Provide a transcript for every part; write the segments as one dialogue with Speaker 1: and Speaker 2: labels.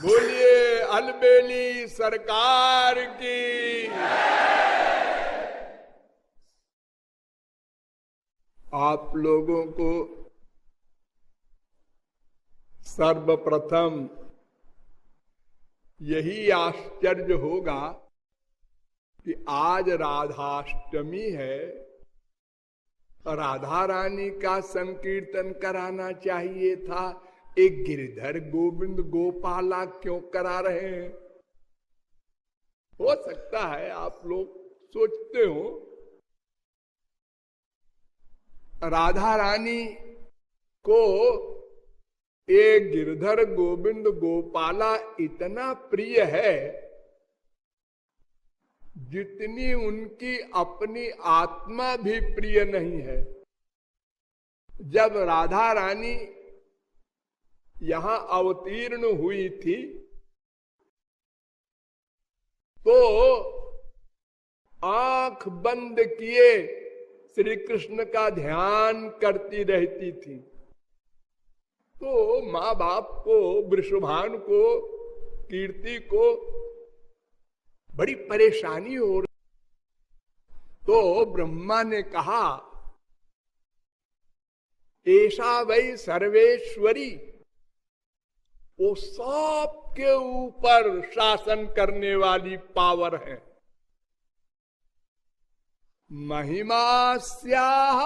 Speaker 1: बोलिए अलबेली सरकार की। आप लोगों को सर्वप्रथम यही आश्चर्य होगा कि आज राधाष्टमी है, राधा रानी का संकीर्तन कराना चाहिए था, एक गिरधर गोविंद गोपाला क्यों करा रहे हैं? हो सकता है आप लोग सोचते हो राधा रानी को ये गिरधर गोविंद गोपाला इतना प्रिय है जितनी उनकी अपनी आत्मा भी प्रिय नहीं है। जब राधा रानी यहां अवतीर्ण हुई थी तो आंख बंद किए श्री कृष्ण का ध्यान करती रहती थी। तो माँ बाप को, वृषभान को, कीर्ति को बड़ी परेशानी हो रही। तो ब्रह्मा ने कहा ऐसा वही सर्वेश्वरी, वो सब के ऊपर शासन करने वाली पावर है। महिमास्याः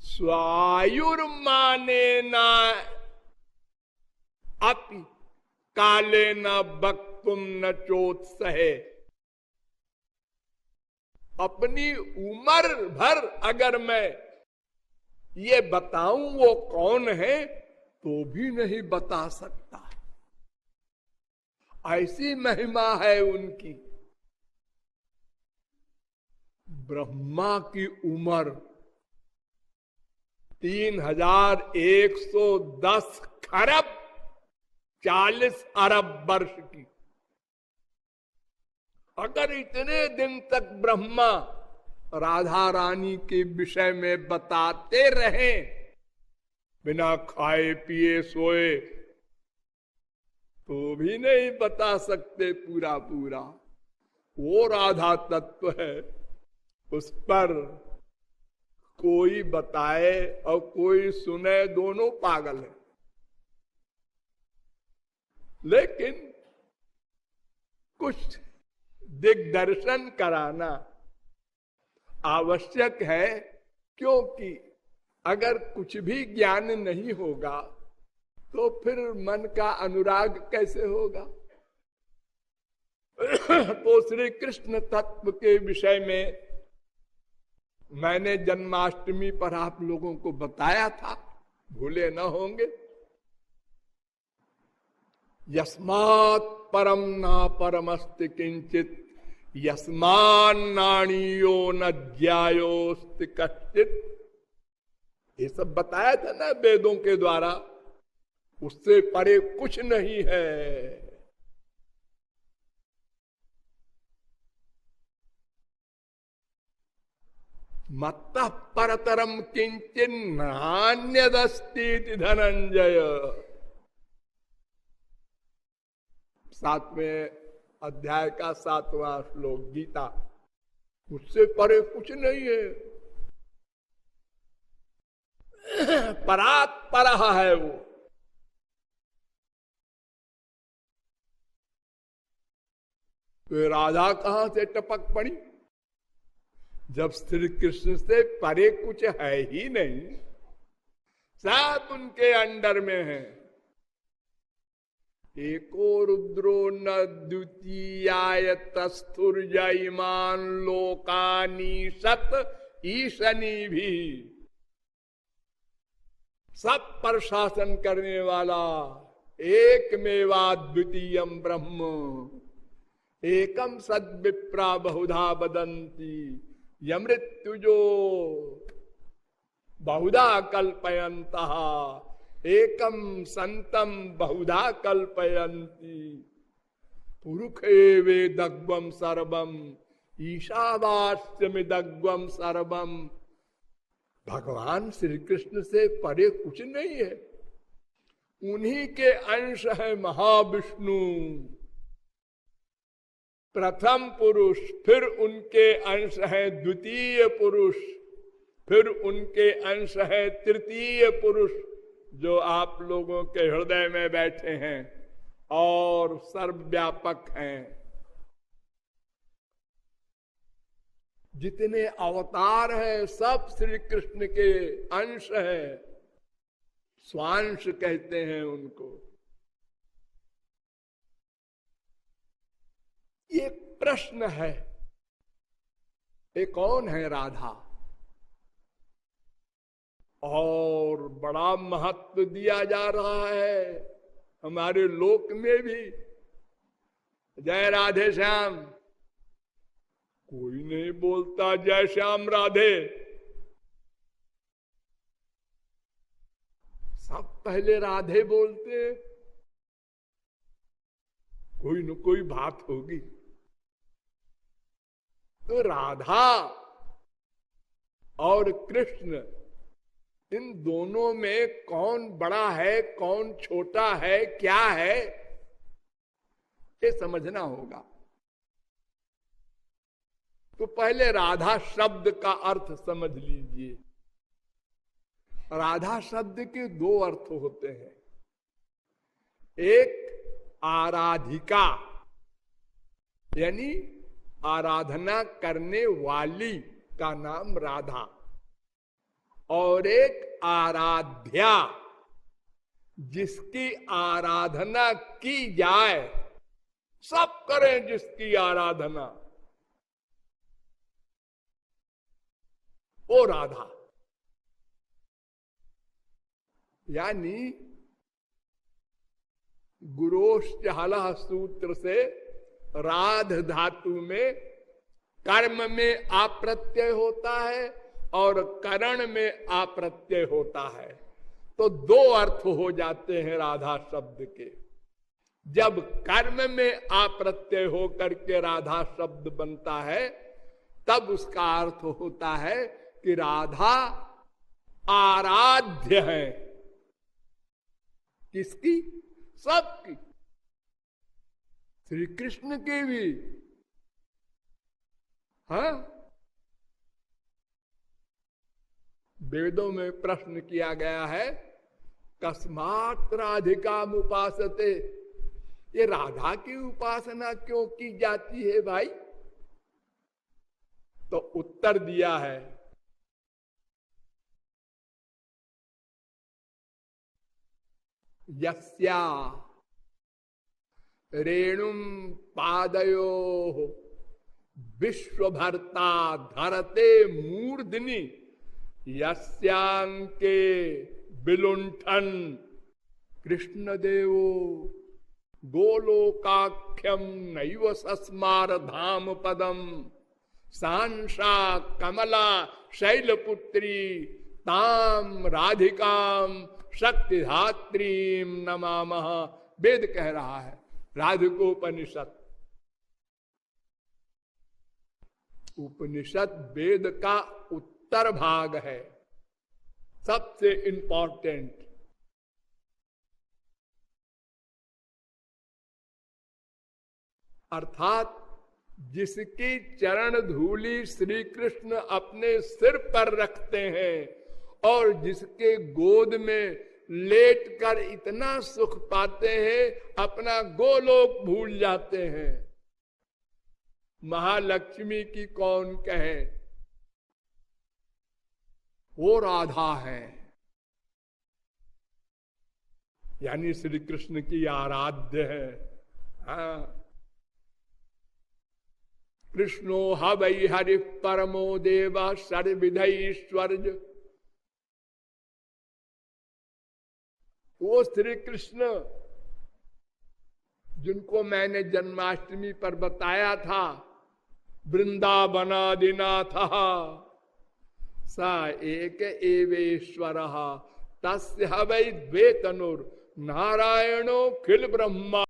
Speaker 1: स्वायुर्माने न अपि काले न वक्तुम न चोत्सहे। अपनी उम्र भर अगर मैं ये बताऊं वो कौन है तो भी नहीं बता सकता, ऐसी महिमा है उनकी। ब्रह्मा की उम्र 3110 खरब 40 अरब वर्ष की। अगर इतने दिन तक ब्रह्मा राधा रानी के विषय में बताते रहे बिना खाए पिए सोए तो भी नहीं बता सकते पूरा पूरा। वो राधा तत्व है, उस पर कोई बताए और कोई सुने, दोनों पागल है। लेकिन कुछ दिग्दर्शन कराना आवश्यक है, क्योंकि अगर कुछ भी ज्ञान नहीं होगा तो फिर मन का अनुराग कैसे होगा। तो श्री कृष्ण तत्व के विषय में मैंने जन्माष्टमी पर आप लोगों को बताया था, भूले न होंगे। यस्मात् परम ना परमस्ति किंचित यस्मान्नाणीयो न ज्यायोस्ति कश्चित। ये सब बताया था ना वेदों के द्वारा, उससे परे कुछ नहीं है। मत्तः परतरम किंचिन नान्यदस्ति धनंजय। 7वें अध्याय का 7वां श्लोक गीता, उससे परे कुछ नहीं है। परात परह है वो। तो राधा कहां से टपक पड़ी जब श्री कृष्ण से परे कुछ है ही नहीं, सब उनके अंडर में है। एको रुद्रो न द्वितीयाय तस्थुर्य इमान लोकानी सत ईशनी भी। सब पर शासन करने वाला एकमेवा द्वितीयम ब्रह्म एकम सद्विप्रा बहुधा वदन्ति यमृत्युजो बहुधा कल्पयन्तः एकम संतम बहुधा कल्पयन्ति पुरुखे वेदग्वम सर्वम ईशावास्यमिदग्वम सर्वम। भगवान श्री कृष्ण से परे कुछ नहीं है। उन्हीं के अंश है महाविष्णु प्रथम पुरुष, फिर उनके अंश है द्वितीय पुरुष, फिर उनके अंश है तृतीय पुरुष जो आप लोगों के हृदय में बैठे हैं और सर्वव्यापक हैं। जितने अवतार हैं सब श्री कृष्ण के अंश है, स्वांश कहते हैं उनको। ये प्रश्न है, ये कौन है राधा? और बड़ा महत्व दिया जा रहा है हमारे लोक में भी। जय राधे श्याम, कोई नहीं बोलता जय श्याम राधे। सब पहले राधे बोलते, कोई न कोई बात होगी। तो राधा और कृष्ण, इन दोनों में कौन बड़ा है, कौन छोटा है, क्या है, ये समझना होगा। तो पहले राधा शब्द का अर्थ समझ लीजिए। राधा शब्द के दो अर्थ होते हैं। एक आराधिका, यानी आराधना करने वाली का नाम राधा, और एक आराध्या, जिसकी आराधना की जाए, सब करें जिसकी आराधना, वो राधा। यानी गुरोश्च हलः सूत्र से राध धातु में कर्म में आप्रत्यय होता है और करण में आप्रत्यय होता है। तो दो अर्थ हो जाते हैं राधा शब्द के। जब कर्म में आप्रत्यय हो करके राधा शब्द बनता है, तब उसका अर्थ होता है कि राधा आराध्य है। किसकी? सबकी। श्री कृष्ण के भी। हाँ, वेदों में प्रश्न किया गया है, कस्मात् राधिका मुपासते, ये राधा की उपासना क्यों की जाती है भाई? तो उत्तर दिया है, यस्या रेणुम पादयो विश्वभर्ता धरते मूर्धनि, यस्यांके विलुंठन कृष्णदेवो गोलोकाख्यम नैव सस्मार धाम पदम, सांसा कमला शैलपुत्री ताम राधिकाम शक्तिधात्रीम नमामः। वेद कह रहा है, राधिकोपनिषद। उपनिषद वेद का उत्तर भाग है, सबसे इंपॉर्टेंट। अर्थात जिसकी चरण धूलि श्री कृष्ण अपने सिर पर रखते हैं और जिसके गोद में लेटकर इतना सुख पाते हैं, अपना गोलोक भूल जाते हैं। महालक्ष्मी की कौन कहे, वो राधा है, यानी श्री कृष्ण की आराध्य है। हाँ, कृष्णो हवै हरि परमो देवा सर्वविधैश्वर्य। वो श्री कृष्ण जिनको मैंने जन्माष्टमी पर बताया था, वृंदावनादिनाथ स एक एवेश्वर तस्य हवै द्वे तनुर नारायणो खिल ब्रह्मा।